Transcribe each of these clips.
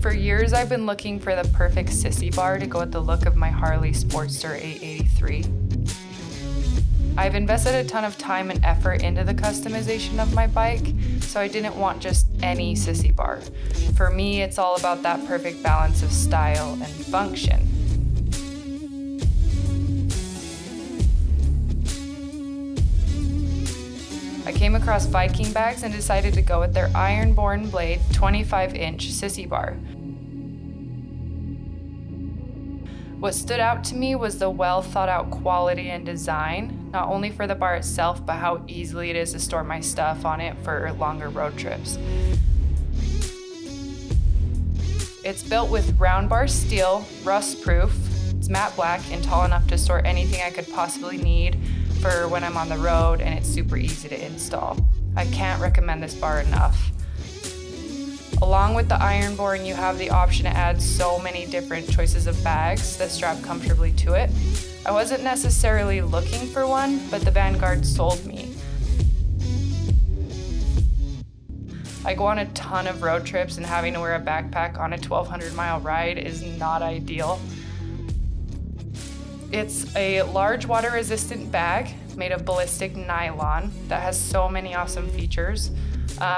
For years, I've been looking for the perfect Sissy bar to go with the look of my Harley Sportster 883. I've invested a ton of time and effort into the customization of my bike, so I didn't want just any Sissy bar. For me, it's all about that perfect balance of style and function. I came across Viking Bags and decided to go with their iron-born blade 25-inch Sissy bar. What stood out to me was the well-thought-out quality and design, not only for the bar itself, but how easily it is to store my stuff on it for longer road trips. It's built with round bar steel, rust-proof, it's matte black and tall enough to store anything I could possibly need for when I'm on the road, and it's super easy to install. I can't recommend this bar enough. Along with the iron-born, you have the option to add so many different choices of bags that strap comfortably to it. I wasn't necessarily looking for one, but the Vanguard sold me. I go on a ton of road trips, and having to wear a backpack on a 1,200-mile ride is not ideal. It's a large water-resistant bag made of ballistic nylon that has so many awesome features.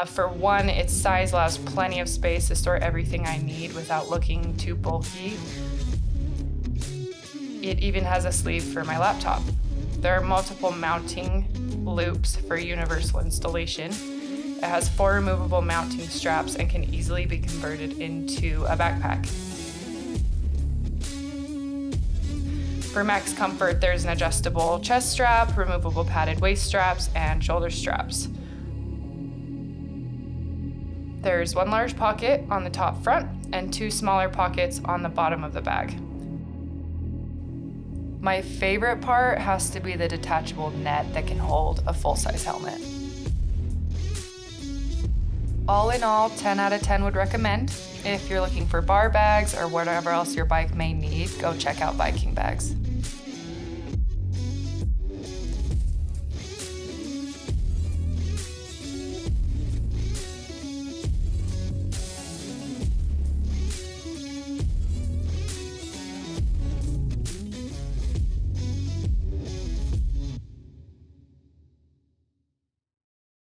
For one, its size allows plenty of space to store everything I need without looking too bulky. It even has a sleeve for my laptop. There are multiple mounting loops for universal installation. It has 4 removable mounting straps and can easily be converted into a backpack. For max comfort, there's an adjustable chest strap, removable padded waist straps, and shoulder straps. There's 1 large pocket on the top front and 2 smaller pockets on the bottom of the bag. My favorite part has to be the detachable net that can hold a full-size helmet. All in all, 10 out of 10 would recommend. If you're looking for bar bags or whatever else your bike may need, go check out Viking Bags.